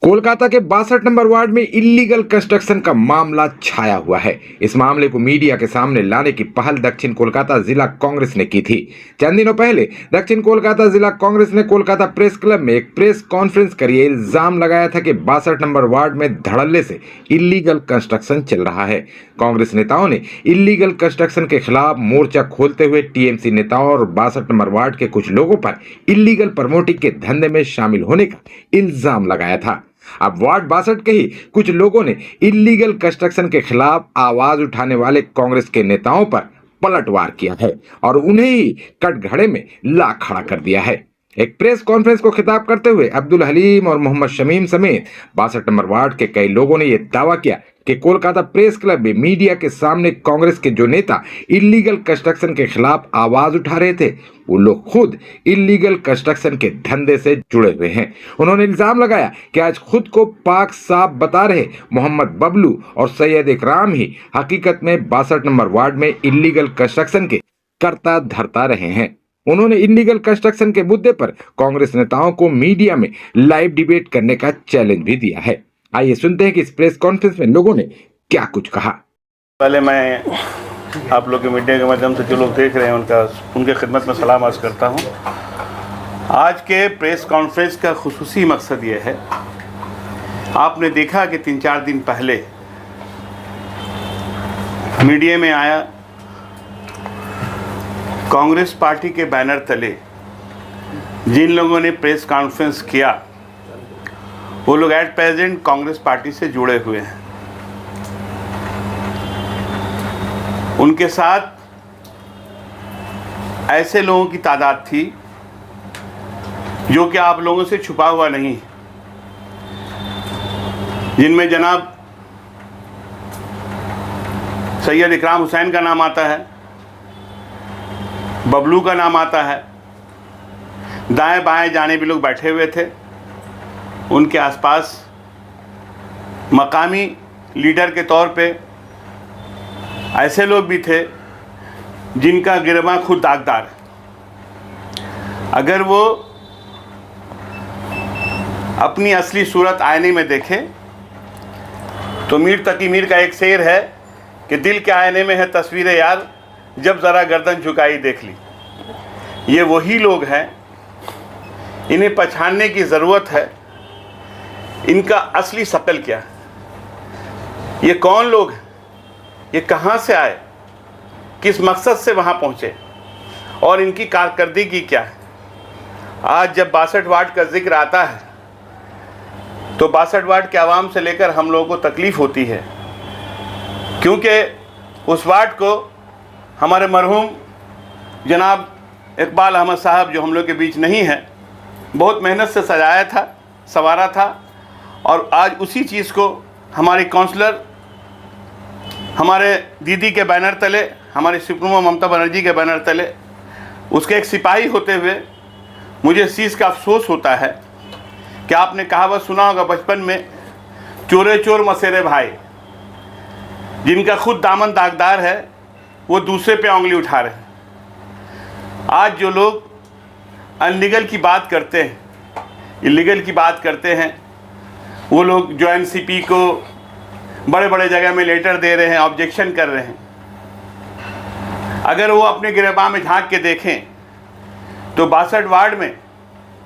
कोलकाता के 62 number ward में illegal construction का मामला छाया हुआ है। इस मामले को मीडिया के सामने लाने की पहल दक्षिण कोलकाता जिला कांग्रेस ने की थी। चंद दिनों पहले दक्षिण कोलकाता जिला कांग्रेस ने कोलकाता प्रेस क्लब में एक प्रेस कॉन्फ्रेंस कर ये इल्जाम लगाया था कि 62 नंबर वार्ड में धड़ल्ले से इल्लीगल कंस्ट्रक्शन चल रहा है। कांग्रेस नेताओं ने इल्लीगल कंस्ट्रक्शन के खिलाफ मोर्चा खोलते हुए टीएमसी नेताओं और 62 नंबर वार्ड के कुछ लोगों पर इल्लीगल प्रमोटिंग के धंधे में शामिल होने का इल्जाम लगाया था। अब वार्ड 62 के ही कुछ लोगों ने इल्लीगल कंस्ट्रक्शन के खिलाफ आवाज उठाने वाले कांग्रेस के नेताओं पर पलटवार किया है और उन्हें ही कटघरे में ला खड़ा कर दिया है। एक प्रेस कॉन्फ्रेंस को खिताब करते हुए अब्दुल हलीम और मोहम्मद शमीम समेत 62 नंबर वार्ड के कई लोगों ने यह दावा किया कि कोलकाता प्रेस क्लब में मीडिया के सामने कांग्रेस के जो नेता इल्लीगल कंस्ट्रक्शन के खिलाफ आवाज उठा रहे थे वो लोग खुद इल्लीगल कंस्ट्रक्शन के धंधे से जुड़े हुए हैं। उन्होंने इल्जाम लगाया कि आज खुद को पाक साफ बता रहे मोहम्मद बबलू और सैयद इकराम ही हकीकत में 62 नंबर वार्ड में इल्लीगल कंस्ट्रक्शन के करता धरता रहे हैं। उन्होंने इल्लीगल कंस्ट्रक्शन के मुद्दे पर कांग्रेस नेताओं को मीडिया में लाइव डिबेट करने का चैलेंज भी दिया है। आइए सुनते हैं कि इस प्रेस कॉन्फ्रेंस में लोगों ने क्या कुछ कहा। पहले मैं आप लोग के मीडिया के माध्यम से जो लोग देख रहे हैं उनके खिदमत में सलाम अर्ज़ करता हूं। आज के प्रेस कॉन्फ्रेंस का खुसूसी मकसद ये है, आपने देखा कि 3-4 दिन पहले मीडिया में आया कांग्रेस पार्टी के बैनर तले जिन लोगों ने प्रेस कॉन्फ्रेंस किया वो लोग एट प्रेजेंट कांग्रेस पार्टी से जुड़े हुए हैं। उनके साथ ऐसे लोगों की तादाद थी जो कि आप लोगों से छुपा हुआ नहीं, जिनमें जनाब सैयद इकराम हुसैन का नाम आता है, बबलू का नाम आता है, दाएं बाएं जाने भी लोग बैठे हुए थे। उनके आसपास मकामी लीडर के तौर पे ऐसे लोग भी थे जिनका गिरमा खुद दागदार है। अगर वो अपनी असली सूरत आईने में देखे तो मीर तकी मीर का एक शेर है कि दिल के आईने में है तस्वीरें यार, जब ज़रा गर्दन झुकाई देख ली। ये वही लोग हैं, इन्हें पहचानने की ज़रूरत है। इनका असली शकल क्या है, ये कौन लोग हैं, ये कहाँ से आए, किस मकसद से वहाँ पहुँचे और इनकी कारकर्दगी क्या है। आज जब 62 वार्ड का जिक्र आता है तो 62 वार्ड के आवाम से लेकर हम लोगों को तकलीफ़ होती है, क्योंकि उस वार्ड को हमारे मरहूम जनाब इकबाल अहमद साहब जो हम लोग के बीच नहीं है, बहुत मेहनत से सजाया था, संवारा था। और आज उसी चीज़ को हमारी काउंसलर, हमारे दीदी के बैनर तले, हमारी सुप्रीमो ममता बनर्जी के बैनर तले, उसके एक सिपाही होते हुए मुझे इस चीज़ का अफसोस होता है कि आपने कहावत सुना होगा बचपन में, चोरे चोर मसेरे भाई। जिनका खुद दामन दागदार है वो दूसरे पे उंगली उठा रहे हैं। आज जो लोग अनलीगल की बात करते हैं, इलीगल की बात करते हैं, वो लोग जो एनसीपी को बड़े बड़े जगह में लेटर दे रहे हैं, ऑब्जेक्शन कर रहे हैं। अगर वो अपने गिरबान में झांक के देखें तो 62 वार्ड में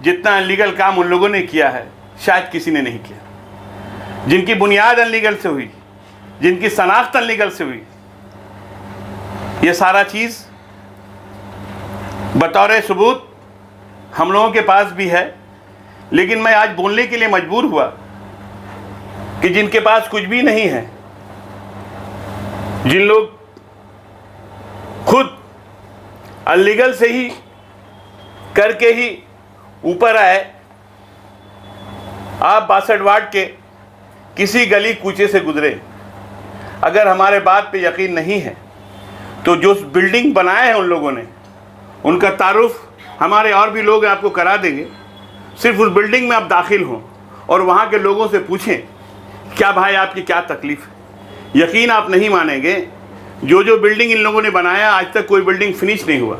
जितना अनलीगल काम उन लोगों ने किया है शायद किसी ने नहीं किया। जिनकी बुनियाद अनलीगल से हुई, जिनकी शनाख्त अनलीगल से हुई, ये सारा चीज़ बतौर सबूत हम लोगों के पास भी है। लेकिन मैं आज बोलने के लिए मजबूर हुआ कि जिनके पास कुछ भी नहीं है, जिन लोग खुद अनलीगल से ही करके ही ऊपर आए, आप 62 वार्ड के किसी गली कूचे से गुजरे, अगर हमारे बात पे यकीन नहीं है तो जो बिल्डिंग बनाए हैं उन लोगों ने, उनका तारुफ हमारे और भी लोग आपको करा देंगे। सिर्फ उस बिल्डिंग में आप दाखिल हों और वहाँ के लोगों से पूछें क्या भाई आपकी क्या तकलीफ़ है। यकीन आप नहीं मानेंगे, जो बिल्डिंग इन लोगों ने बनाया आज तक कोई बिल्डिंग फिनिश नहीं हुआ।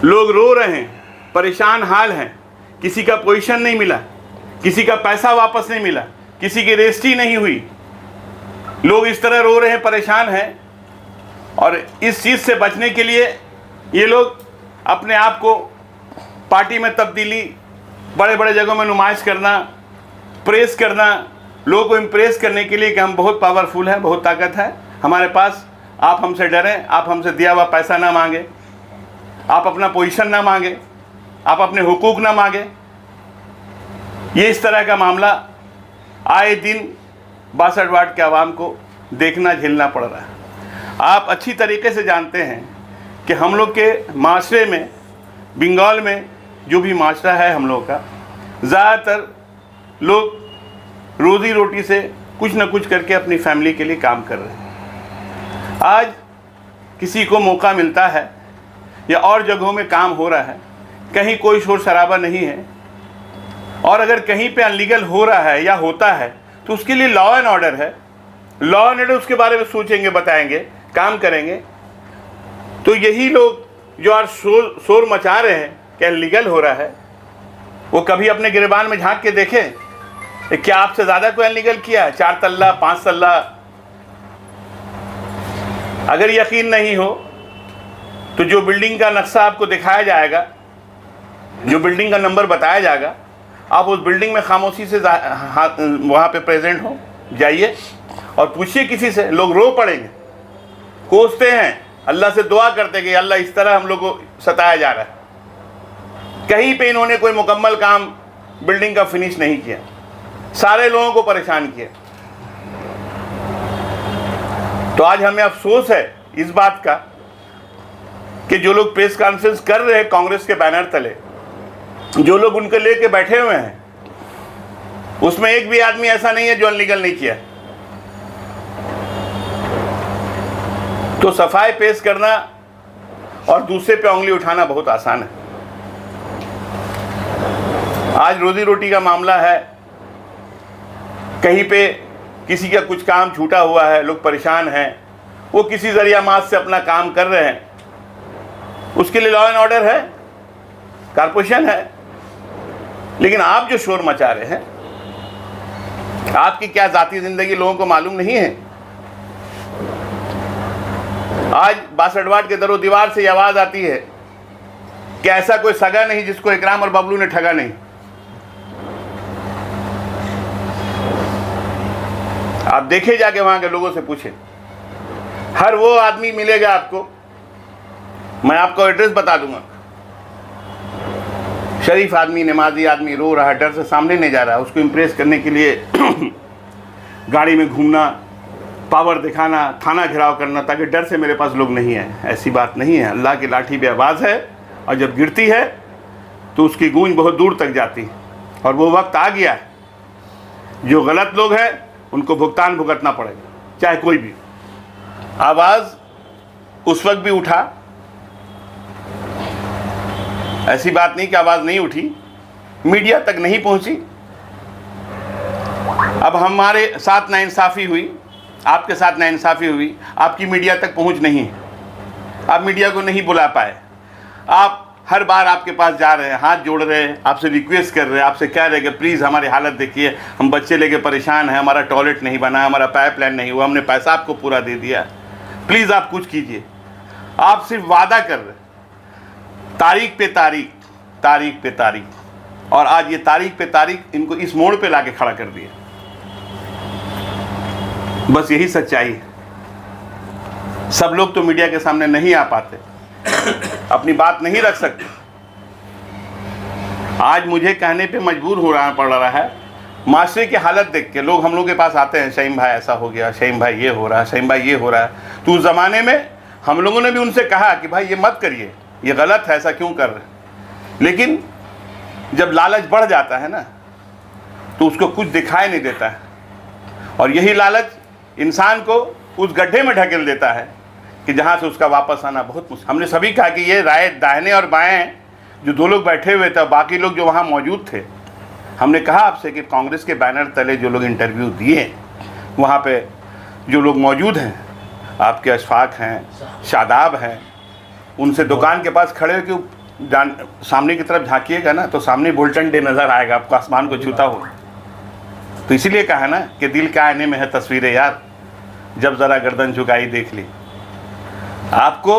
लोग रो रहे हैं, परेशान हाल हैं, किसी का पोजीशन नहीं मिला, किसी का पैसा वापस नहीं मिला, किसी की रजिस्ट्री नहीं हुई, लोग इस तरह रो रहे हैं, परेशान हैं। और इस चीज़ से बचने के लिए ये लोग अपने आप को पार्टी में तब्दीली, बड़े बड़े जगहों में नुमाइश करना, प्रेस करना, लोगों को इम्प्रेस करने के लिए कि हम बहुत पावरफुल हैं, बहुत ताकत है हमारे पास, आप हमसे डरें, आप हमसे दिया हुआ पैसा ना मांगे, आप अपना पोजीशन ना मांगे, आप अपने हुकूक ना मांगे। ये इस तरह का मामला आए दिन 62 वार्ड के आवाम को देखना, झेलना पड़ रहा है। आप अच्छी तरीके से जानते हैं कि हम लोग के माशरे में, बंगाल में जो भी माशरा है हम लोग का, ज़्यादातर लोग रोज़ी रोटी से कुछ ना कुछ करके अपनी फैमिली के लिए काम कर रहे हैं। आज किसी को मौका मिलता है या और जगहों में काम हो रहा है, कहीं कोई शोर शराबा नहीं है, और अगर कहीं पे अनलीगल हो रहा है या होता है तो उसके लिए लॉ एंड ऑर्डर है। लॉ एंड ऑर्डर उसके बारे में सोचेंगे, बताएंगे, काम करेंगे। तो यही लोग जो आज शोर मचा रहे हैं कि अनलीगल हो रहा है, वो कभी अपने गिरबान में झांक के देखें क्या आपसे ज़्यादा कोई अनलीगल किया है? 4 तल्ला 5 तल्ला। अगर यकीन नहीं हो तो जो बिल्डिंग का नक्शा आपको दिखाया जाएगा, जो बिल्डिंग का नंबर बताया जाएगा, आप उस बिल्डिंग में खामोशी से वहाँ पे प्रेजेंट हो, जाइए और पूछिए किसी से, लोग रो पड़ेंगे, कोसते हैं, अल्लाह से दुआ करते कि अल्लाह इस तरह हम लोग को सताया जा रहा है। कहीं पे इन्होंने कोई मुकम्मल काम बिल्डिंग का फिनिश नहीं किया, सारे लोगों को परेशान किया। तो आज हमें अफसोस है इस बात का कि जो लोग प्रेस कॉन्फ्रेंस कर रहे हैं कांग्रेस के बैनर तले, जो लोग उनके लेके बैठे हुए हैं, उसमें एक भी आदमी ऐसा नहीं है जो अनलीगल नहीं किया। तो सफाई पेश करना और दूसरे पे उंगली उठाना बहुत आसान है। आज रोजी रोटी का मामला है, कहीं पे किसी का कुछ काम छूटा हुआ है, लोग परेशान हैं, वो किसी जरिया मास से अपना काम कर रहे हैं, उसके लिए लॉ एंड ऑर्डर है, कारपोरेशन है। लेकिन आप जो शोर मचा रहे हैं, आपकी क्या जाती जिंदगी लोगों को मालूम नहीं है। आज 62 वार्ड के दरो दीवार से ये आवाज आती है कि ऐसा कोई सगा नहीं जिसको इकराम और बबलू ने ठगा नहीं। आप देखे जाके वहां के लोगों से पूछे, हर वो आदमी मिलेगा आपको, मैं आपको एड्रेस बता दूंगा, शरीफ आदमी, नमाजी आदमी, रो रहा है, डर से सामने नहीं जा रहा है। उसको इम्प्रेस करने के लिए गाड़ी में घूमना, पावर दिखाना, थाना घेराव करना, ताकि डर से मेरे पास लोग नहीं है। ऐसी बात नहीं है। अल्लाह की लाठी बेआवाज़ है और जब गिरती है तो उसकी गूंज बहुत दूर तक जाती है। और वो वक्त आ गया है, जो गलत लोग हैं उनको भुगतान भुगतना पड़ेगा, चाहे कोई भी। आवाज़ उस वक्त भी उठा, ऐसी बात नहीं कि आवाज़ नहीं उठी, मीडिया तक नहीं पहुंची। अब हमारे साथ नाइंसाफ़ी हुई, आपके साथ नाइंसाफ़ी हुई, आपकी मीडिया तक पहुंच नहीं है, आप मीडिया को नहीं बुला पाए। आप हर बार आपके पास जा रहे हैं, हाथ जोड़ रहे हैं, आपसे रिक्वेस्ट कर रहे हैं, आपसे कह रहे हैं कि प्लीज़ हमारी हालत देखिए, हम बच्चे लेके परेशान हैं, हमारा टॉयलेट नहीं बना, हमारा पाइपलाइन नहीं हुआ, हमने पैसा आपको पूरा दे दिया, प्लीज़ आप कुछ कीजिए। आप सिर्फ वादा कर रहे, तारीख पे तारीख, तारीख पे तारीख, और आज ये तारीख पे तारीख इनको इस मोड़ पे लाके खड़ा कर दिया। बस यही सच्चाई है। सब लोग तो मीडिया के सामने नहीं आ पाते, अपनी बात नहीं रख सकते। आज मुझे कहने पे मजबूर पड़ रहा है। माशरे की हालत देख के लोग हम लोग के पास आते हैं, शहीम भाई ऐसा हो गया, शहीम भाई ये हो रहा है, शहीम भाई ये हो रहा है। तो उस ज़माने में हम लोगों ने भी उनसे कहा कि भाई ये मत करिए, ये गलत है, ऐसा क्यों कर रहे। लेकिन जब लालच बढ़ जाता है ना, तो उसको कुछ दिखाई नहीं देता है, और यही लालच इंसान को उस गड्ढे में ढकेल देता है कि जहाँ से उसका वापस आना बहुत मुश्किल। हमने सभी कहा कि ये राय दाहिने और बाएं जो दो लोग बैठे हुए थे, बाकी लोग जो वहाँ मौजूद थे, हमने कहा आपसे कि कांग्रेस के बैनर तले जो लोग इंटरव्यू दिए, वहाँ पे जो लोग मौजूद हैं, आपके अशफाक हैं, शादाब हैं, उनसे दुकान के पास खड़े होकर सामने की तरफ झांकिएगा ना तो सामने बोल्टन डे नज़र आएगा आपको, आसमान को छूता हुआ। तो इसीलिए कहा ना कि दिल के आईने में है तस्वीरें यार, जब ज़रा गर्दन झुकाई देख ली। आपको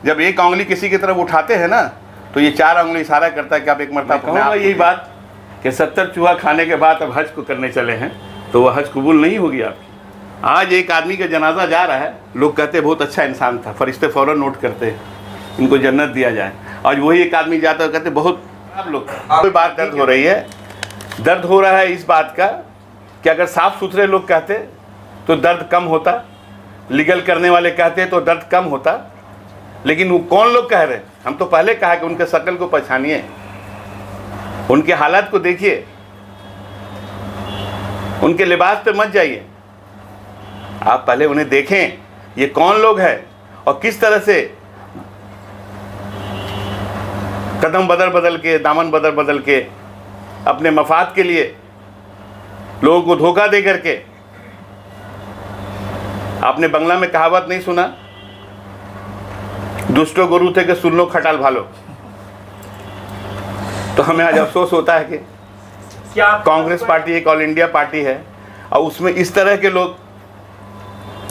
जब एक उंगली किसी की तरफ उठाते हैं ना तो ये 4 उंगली इशारा करता है कि आप एक मरतबा कहूँगा यही बात कि 70 चूहा खाने के बाद अब हज को करने चले हैं तो वह हज कबूल नहीं होगी आपकी। आज एक आदमी का जनाजा जा रहा है, लोग कहते हैं बहुत अच्छा इंसान था, फरिश्ते फ़ौरन नोट करते हैं इनको जन्नत दिया जाए। आज वही एक आदमी जाता है कहते बहुत आप लोग। कोई बात दर्द हो रही है, दर्द हो रहा है इस बात का कि अगर साफ़ सुथरे लोग कहते तो दर्द कम होता, लीगल करने वाले कहते तो दर्द कम होता। लेकिन वो कौन लोग कह रहे हैं? हम तो पहले कहा कि उनके शक्ल को पहचानिए, उनके हालात को देखिए, उनके लिबास पे मत जाइए, आप पहले उन्हें देखें ये कौन लोग हैं और किस तरह से कदम बदल के, दामन बदल के अपने मफाद के लिए लोगों को धोखा दे करके। आपने बंगला में कहावत नहीं सुना, दुष्टो गुरु थे कि सुन लो खटाल भालो। तो हमें आज अफसोस होता है कि कांग्रेस पार्टी एक ऑल इंडिया पार्टी है और उसमें इस तरह के लोग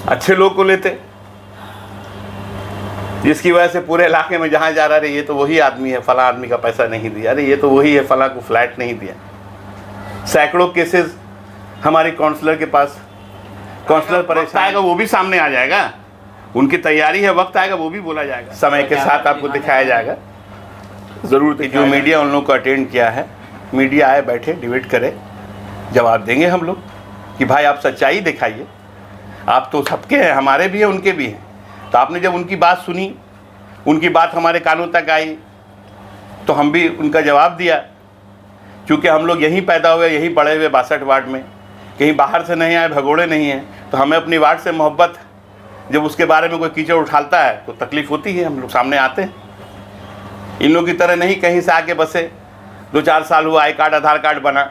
अच्छे लोग को लेते, जिसकी वजह से पूरे इलाके में जहाँ जा रहा है ये तो वही आदमी है, फला आदमी का पैसा नहीं दिया, अरे ये तो वही है, फला को फ्लैट नहीं दिया। सैकड़ों केसेस हमारी काउंसलर के पास, काउंसलर परेशान आएगा वो भी सामने आ जाएगा, उनकी तैयारी है, वक्त आएगा वो भी बोला जाएगा, समय के साथ आपको दिखाया जाएगा। ज़रूर जो मीडिया उन लोगों को अटेंड किया है, मीडिया आए बैठे डिबेट करे, जवाब देंगे हम लोग कि भाई आप सच्चाई दिखाइए, आप तो सबके हैं, हमारे भी हैं उनके भी हैं। तो आपने जब उनकी बात सुनी, उनकी बात हमारे कानों तक आई तो हम भी उनका जवाब दिया। क्योंकि हम लोग यहीं पैदा हुए, यहीं बड़े हुए 62 वार्ड में, कहीं बाहर से नहीं आए, भगोड़े नहीं हैं, तो हमें अपनी वार्ड से मोहब्बत। जब उसके बारे में कोई कीचड़ उछालता है तो तकलीफ़ होती है, हम लोग सामने आते हैं। इन लोगों की तरह नहीं कहीं से आके बसे, 2-4 साल हुआ, आई कार्ड आधार कार्ड बना,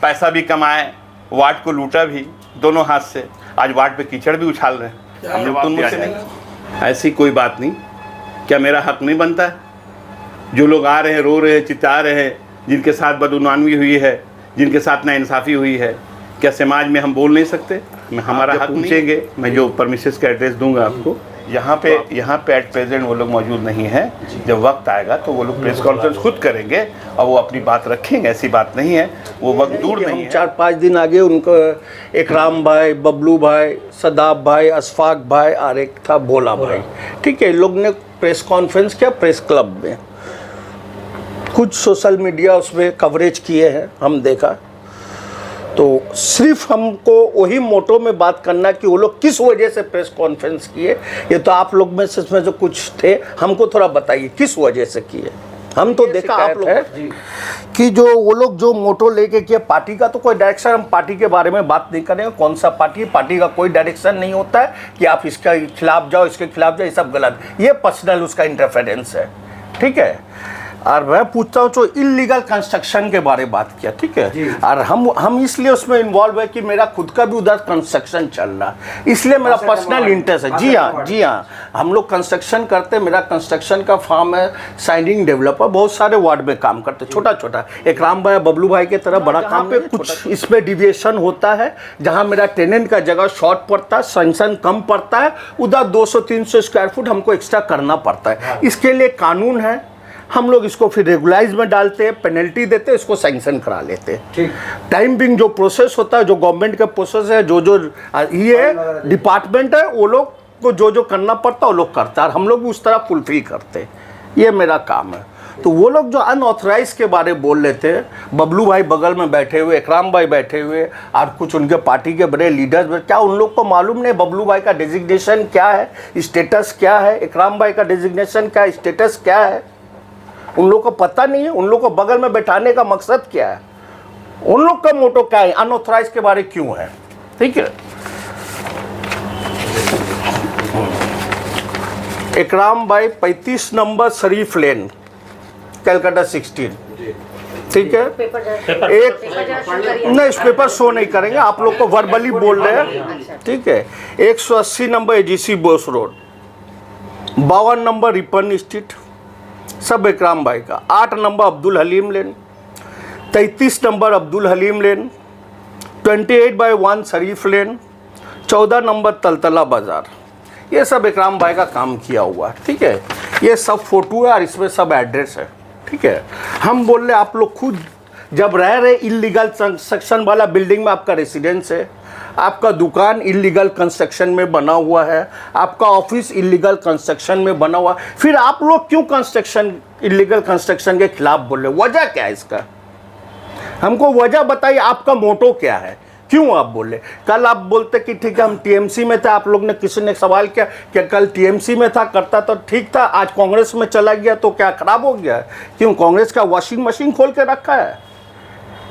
पैसा भी कमाए, वार्ड को लूटा भी दोनों हाथ से, आज वार्ड पे कीचड़ भी उछाल रहे हैं। हम लोग तो मुझसे नहीं, ऐसी कोई बात नहीं। क्या मेरा हक नहीं बनता है? जो लोग आ रहे हैं, रो रहे हैं, चिल्ला रहे हैं, जिनके साथ बदगुमानी हुई है, जिनके साथ नाइंसाफ़ी हुई है, क्या समाज में हम बोल नहीं सकते? मैं हमारा हक पूछेंगे, मैं जो परमिसेस का एड्रेस दूंगा आपको, यहाँ पे एट प्रेजेंट वो लोग मौजूद नहीं हैं। जब वक्त आएगा तो वो लोग प्रेस कॉन्फ्रेंस खुद करेंगे और वो अपनी बात रखेंगे, ऐसी बात नहीं है, वो वक्त दूर नहीं है। 4-5 दिन आगे उनको इकराम भाई, बबलू भाई, सदाब भाई, अशफाक भाई और एक था भोला भाई, ठीक है, लोग ने प्रेस कॉन्फ्रेंस किया प्रेस क्लब में, कुछ सोशल मीडिया उसमें कवरेज किए हैं, हम देखा। तो सिर्फ हमको वही मोटो में बात करना कि वो लोग किस वजह से प्रेस कॉन्फ्रेंस किए, ये तो आप लोग में से इसमें जो कुछ थे हमको थोड़ा बताइए किस वजह से किए। हम तो देखा आप लोग कि जो वो लोग जो मोटो लेके किए, पार्टी का तो कोई डायरेक्शन, हम पार्टी के बारे में बात नहीं करेंगे, कौन सा पार्टी, पार्टी का कोई डायरेक्शन नहीं होता है कि आप इसके खिलाफ जाओ, इसके खिलाफ जाओ, ये सब गलत, ये पर्सनल उसका इंटरफेरेंस है, ठीक है। और मैं पूछता हूँ जो इलीगल कंस्ट्रक्शन के बारे में बात किया, ठीक है, और हम इसलिए उसमें इन्वॉल्व है कि मेरा खुद का भी उधर कंस्ट्रक्शन चल रहा है, इसलिए मेरा पर्सनल इंटरेस्ट है। जी हाँ, हम लोग कंस्ट्रक्शन करते, मेरा कंस्ट्रक्शन का फार्म है, साइनिंग डेवलपर, बहुत सारे वार्ड में काम करते, छोटा छोटा, एक राम भाई बबलू भाई की तरह बड़ा काम पे कुछ इसमें डिविएशन होता है, जहाँ मेरा टेनेंट का जगह शॉर्ट पड़ता है, सेंक्शन कम पड़ता है, उधर 200-300 स्क्वायर फुट हमको एक्स्ट्रा करना पड़ता है। इसके लिए कानून है, हम लोग इसको फिर रेगुलाइज में डालते हैं, पेनल्टी देते हैं, इसको सैंक्शन करा लेते हैं। ठीक, टाइम बिंग जो प्रोसेस होता है, जो गवर्नमेंट का प्रोसेस है, जो ये डिपार्टमेंट है, वो लोग को जो करना पड़ता है वो लोग करता है, और हम लोग भी उस तरह फुलफिल करते हैं, ये मेरा काम है। तो वो लोग जो अनऑथराइज के बारे में बोल रहे थे, बबलू भाई बगल में बैठे हुए, इकराम भाई बैठे हुए, और कुछ उनके पार्टी के बड़े लीडर्स, क्या उन लोग को मालूम नहीं बबलू भाई का डेजिग्नेशन क्या है, स्टेटस क्या है, इकराम भाई का डेजिग्नेशन क्या है, स्टेटस क्या है, उन लोग को पता नहीं है। उन लोग को बगल में बैठाने का मकसद क्या है, उन लोग का मोटो क्या है, अनऑथराइज के बारे क्यों है, ठीक है। इकराम भाई 35 नंबर शरीफ लेन, कलकत्ता 16, ठीक है। एक नहीं, इस पेपर शो नहीं करेंगे, आप लोग को वर्बली बोल रहे हैं, ठीक है। 180 number AGC Bose road, 52 number Ripon street, सब इकराम भाई का। 8 नंबर अब्दुल हलीम लेन, 33 नंबर अब्दुल हलीम लेन, 28/1 शरीफ लेन, 14 नंबर तलतला बाज़ार। ये सब इकराम भाई का काम किया हुआ है, ठीक है। ये सब फोटो है और इसमें सब एड्रेस है, ठीक है। हम बोल रहे आप लोग खुद जब रह रहे इलीगल कंस्ट्रक्शन वाला बिल्डिंग में आपका रेसिडेंस है, आपका दुकान इलीगल कंस्ट्रक्शन में बना हुआ है, आपका ऑफिस इलीगल कंस्ट्रक्शन में बना हुआ, फिर आप लोग क्यों कंस्ट्रक्शन इलीगल कंस्ट्रक्शन के खिलाफ बोल रहे? वजह क्या है इसका? हमको वजह बताइए, आपका मोटो क्या है, क्यों आप बोले? कल आप बोलते कि ठीक है हम टीएमसी में थे, आप लोग ने किसी ने सवाल किया कि कल टीएमसी में था, करता तो ठीक था, आज कांग्रेस में चला गया तो क्या खराब हो गया? क्यों कांग्रेस का वॉशिंग मशीन खोल के रखा है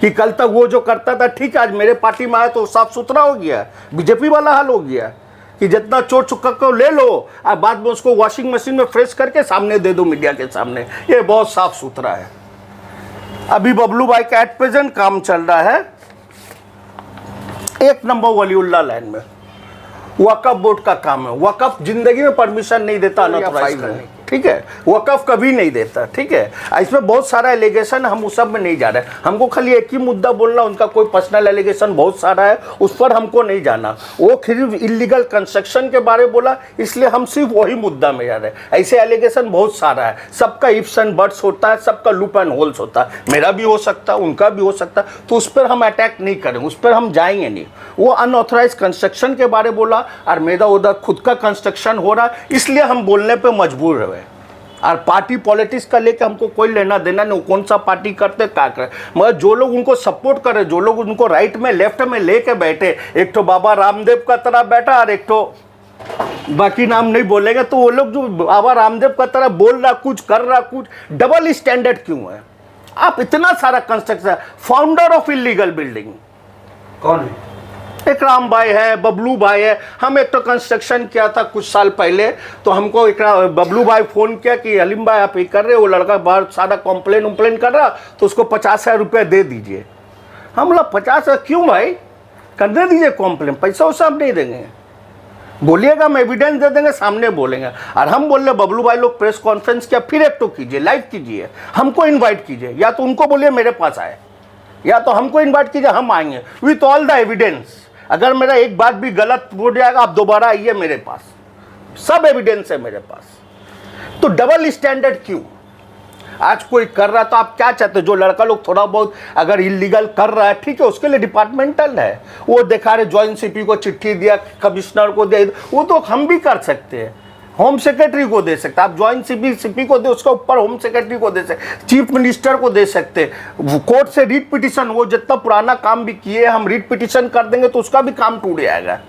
कि कल तक वो जो करता था ठीक है, आज मेरे पार्टी में आया तो साफ सुथरा हो गया? बीजेपी वाला हाल हो गया कि जितना चोर चुक्का को ले लो और बाद में उसको वॉशिंग मशीन में फ्रेश करके सामने दे दो मीडिया के सामने। ये बहुत साफ सुथरा है। अभी बबलू भाई का एट प्रेजेंट काम चल रहा है 1 नंबर वलीउल्लाह लाइन में, वक़फ़ बोर्ड का काम है। वक़फ़ जिंदगी में परमिशन नहीं देता अनऑथराइज्ड करने की, ठीक है। वक़फ़ कभी नहीं देता, ठीक है। इसमें बहुत सारा एलिगेशन, हम उस सब में नहीं जा रहे। हमको खाली एक ही मुद्दा बोलना, उनका कोई पर्सनल एलिगेशन बहुत सारा है, उस पर हमको नहीं जाना। वो सिर्फ इलीगल कंस्ट्रक्शन के बारे में बोला, इसलिए हम सिर्फ वही मुद्दा में जा रहे हैं। ऐसे एलिगेशन बहुत सारा है, सबका इफ्स एंड बट्स होता है, सबका लूप एंड होल्स होता है। मेरा भी हो सकता है, उनका भी हो सकता है, तो उस पर हम अटैक नहीं करेंगे, उस पर हम जाएंगे नहीं। वो अनऑथराइज कंस्ट्रक्शन के बारे में बोला और मेरा उधर खुद का कंस्ट्रक्शन हो रहा, इसलिए हम बोलने पे मजबूर हुए। और पार्टी पॉलिटिक्स का लेके हमको कोई लेना देना नहीं, कौन सा पार्टी करते क्या करे, मगर जो लोग उनको सपोर्ट करे, जो लोग उनको राइट में लेफ्ट में लेके बैठे, एक तो बाबा रामदेव का तरह बैठा और एक तो बाकी नाम नहीं बोलेंगे, तो वो लोग जो बाबा रामदेव का तरह बोल रहा कुछ, कर रहा कुछ, डबल स्टैंडर्ड क्यों है? आप इतना सारा construction, founder of illegal building कौन है? इकराम भाई है, बबलू भाई है। हम एक तो कंस्ट्रक्शन किया था कुछ साल पहले, तो हमको बबलू भाई फ़ोन किया कि हलीम भाई आप ये कर रहे हो, वो लड़का बाहर सारा कंप्लेन कर रहा, तो उसको 50,000 रुपये दे दीजिए। हम लोग 50,000 क्यों भाई, कर दे दीजिए कंप्लेन, पैसा वैसा हम नहीं देंगे, बोलिएगा हम एविडेंस दे देंगे, सामने बोलेंगे। और हम बोल रहे बबलू भाई लोग प्रेस कॉन्फ्रेंस किया, फिर एक तो कीजिए, लाइव कीजिए, हमको इन्वाइट कीजिए, या तो उनको बोलिए मेरे पास आए, या तो हमको इन्वाइट कीजिए, हम आएंगे विथ ऑल द एविडेंस। अगर मेरा एक बात भी गलत हो जाएगा, आप दोबारा आइए मेरे पास, सब एविडेंस है मेरे पास। तो डबल स्टैंडर्ड क्यों? आज कोई कर रहा तो आप क्या चाहते? जो लड़का लोग थोड़ा बहुत अगर इलीगल कर रहा है, ठीक है, उसके लिए डिपार्टमेंटल है, वो दिखा रहे जॉइंट सीपी को चिट्ठी दिया, कमिश्नर को दे, वो तो हम भी कर सकते हैं, होम सेक्रेटरी को दे सकते, आप ज्वाइंट सीपी को दे, उसका ऊपर होम सेक्रेटरी को दे सकते, चीफ मिनिस्टर को दे सकते, कोर्ट से रीट पिटिशन, वो जितना पुराना काम भी किए हम रीट पिटिशन कर देंगे तो उसका भी काम टूट जाएगा।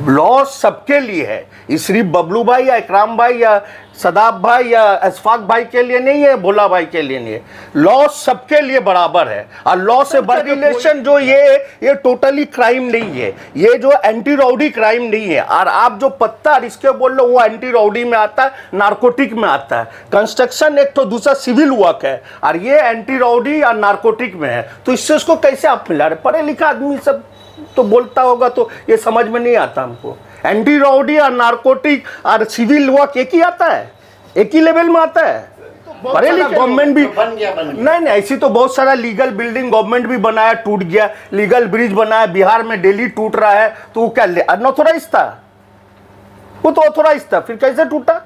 लॉ सबके लिए है, सिर्फ बबलू भाई या इकराम भाई या सदाब भाई या अशफाक भाई के लिए नहीं है, भोला भाई के लिए नहीं है, लॉ सबके लिए बराबर है। और लॉ से रेगुलेशन जो ये टोटली क्राइम नहीं है, ये जो एंटी राउडी क्राइम नहीं है। और आप जो पत्ता इसके बोल लो वो एंटी राउडी में आता है, नारकोटिक में आता है। कंस्ट्रक्शन एक तो दूसरा सिविल वर्क है और ये एंटी राउडी और नारकोटिक में है, तो इससे उसको कैसे आप मिला रहे? पढ़े लिखा आदमी सब तो बोलता होगा, तो ये समझ में नहीं आता हमको। एंटी राउडी और नारकोटिक और सिविल वर्क एक ही आता है, एक ही लेवल में आता है। पढ़े लिखे गवर्नमेंट भी बन गया। नहीं, ऐसी तो बहुत सारा लीगल बिल्डिंग गवर्नमेंट भी बनाया, टूट गया। लीगल ब्रिज बनाया बिहार में, डेली टूट रहा है, तो वो क्या अनऑथोराइज था? वो तो ऑथोराइज था, फिर कैसे टूटा?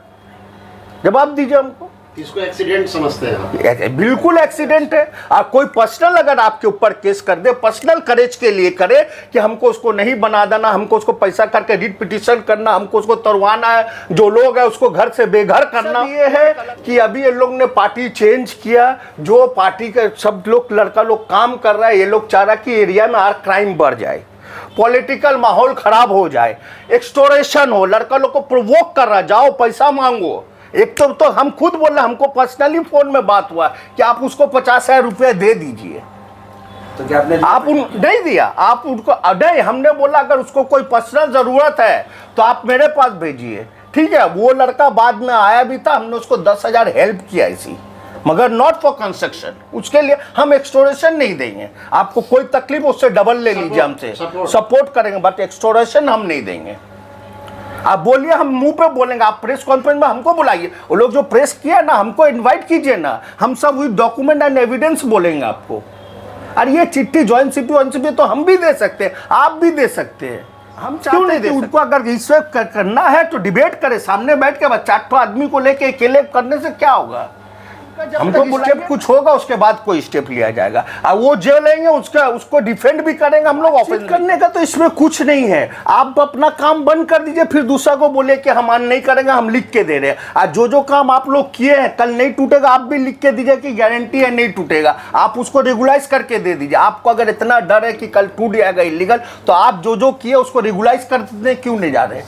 जवाब दीजिए हमको। इसको एक्सीडेंट समझते हैं? बिल्कुल एक्सीडेंट है। और कोई पर्सनल अगर आपके ऊपर केस कर दे, पर्सनल करेज के लिए करे कि हमको उसको नहीं बना देना, हमको उसको पैसा करके रीट पिटिशन करना, हमको उसको तोड़वाना है, जो लोग है उसको घर से बेघर करना। ये है कि अभी ये लोग ने पार्टी चेंज किया, जो पार्टी के सब लोग लड़का लोग काम कर रहा है, ये लोग चाह रहा कि एरिया में और क्राइम बढ़ जाए, पॉलिटिकल माहौल खराब हो जाए, एक्सटोरेशन हो, लड़का लोग को प्रोवोक कर रहा, जाओ पैसा मांगो। एक तो हम खुद बोल रहे, हमको पर्सनली फोन में बात हुआ कि आप उसको 50,000 रुपये दे दीजिए, तो क्या आपने आप नहीं दिया? आप उनको नहीं, हमने बोला अगर उसको कोई पर्सनल जरूरत है तो आप मेरे पास भेजिए, ठीक है। वो लड़का बाद में आया भी था, हमने उसको 10,000 हेल्प किया इसी, मगर नॉट फॉर कंस्ट्रक्शन। उसके लिए हम एक्सटोरेशन नहीं देंगे, आपको कोई तकलीफ उससे डबल ले लीजिए, हमसे सपोर्ट करेंगे, बट एक्सटोरेशन हम नहीं देंगे। आप बोलिए, हम मुंह पे बोलेंगे, आप प्रेस कॉन्फ्रेंस में हमको बुलाइए, वो लोग जो प्रेस किया ना हमको इनवाइट कीजिए ना, हम सब विद डॉक्यूमेंट एंड एविडेंस बोलेंगे आपको। और ये चिट्ठी ज्वाइंट सीपी तो हम भी दे सकते हैं, आप भी दे सकते हैं। हम चाहते हैं कि उनको अगर इस करना है तो डिबेट करे, सामने बैठ के, बस 4 आदमी को लेके अकेले करने से क्या होगा। हमको स्टेप कुछ होगा उसके बाद कोई स्टेप लिया जाएगा, और वो जेल लेंगे उसको डिफेंड भी करेंगे हम लोग। ऑफेंस करने का तो इसमें कुछ नहीं है, आप अपना काम बंद कर दीजिए, फिर दूसरा को बोले कि हम नहीं करेंगे, हम लिख के दे रहे हैं। और जो काम आप लोग किए हैं कल नहीं टूटेगा, आप भी लिख के दीजिए कि गारंटी है नहीं टूटेगा, आप उसको रेगुलाइज करके दे दीजिए। आपको अगर इतना डर है कि कल टूट जाएगा इलीगल, तो आप जो किए उसको रेगुलाइज करने क्यों नहीं जा रहे?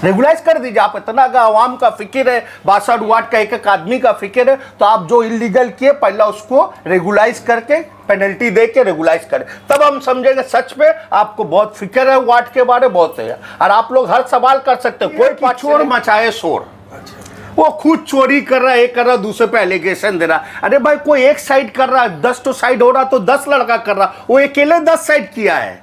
रेगुलाइज कर दीजिए। आप इतना अगर आवाम का फिक्र है, 62 वार्ड का एक आदमी का फिक्र है, तो आप जो इलीगल किए पहला उसको रेगुलाइज करके पेनल्टी दे के रेगुलाइज करें, तब हम समझेंगे सच में आपको बहुत फिक्र है वार्ड के बारे में, बहुत है। और आप लोग हर सवाल कर सकते हैं, कोई चोर मचाए शोर, वो खुद चोरी कर रहा है, एक कर रहा, दूसरे पे एलिगेशन दे रहा। अरे भाई कोई एक साइड कर रहा है, 10 तो साइड हो रहा तो 10 लड़का कर रहा, वो अकेले 10 साइड किया है।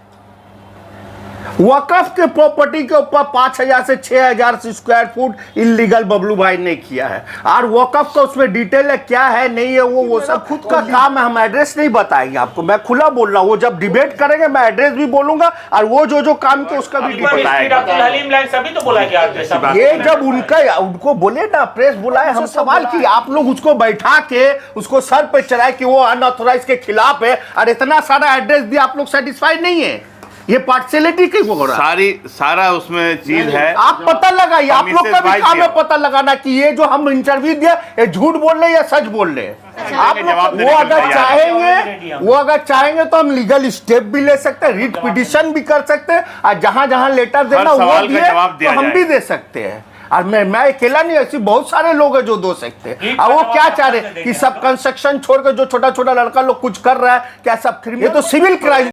वकफ के प्रॉपर्टी के ऊपर 5000 से 6000 स्क्वायर फुट इलीगल बबलू भाई ने किया है, और वकफ का उसमें डिटेल है क्या है नहीं है, वो सब खुद का काम है। हम एड्रेस नहीं बताएंगे आपको, मैं खुला बोल रहा हूँ, वो जब डिबेट करेंगे मैं एड्रेस भी बोलूंगा, और वो जो काम के उसका भी बताएगा। ये जब उनको बोले ना प्रेस बुलाए, हम सवाल किए, आप लोग उसको बैठा के उसको सर पे चढ़ाए कि वो अनऑथोराइज के खिलाफ है, और इतना सारा एड्रेस दिया, आप लोग सेटिस्फाइड नहीं है। ये पार्शियलिटी क्यों हो रहा है? सारा उसमें चीज है, आप पता लगाइए, आप लोग का भी काम है पता लगाना कि ये जो हम इंटरव्यू दिया ये झूठ बोल रहे या सच बोल रहे। आप लोग वो अगर चाहेंगे तो हम लीगल स्टेप भी ले सकते हैं, रिट पिटिशन भी कर सकते हैं, और जहां लेटर देना वो दिए तो हम भी दे सकते हैं। और मैं अकेला नहीं, ऐसे बहुत सारे लोग हैं जो दो सकते हैं। और वो क्या चाह रहे कि सब कंस्ट्रक्शन छोड़ कर जो छोटा छोटा लड़का लोग कुछ कर रहा है, क्या सब क्रिमिनल? ये तो सिविल क्राइम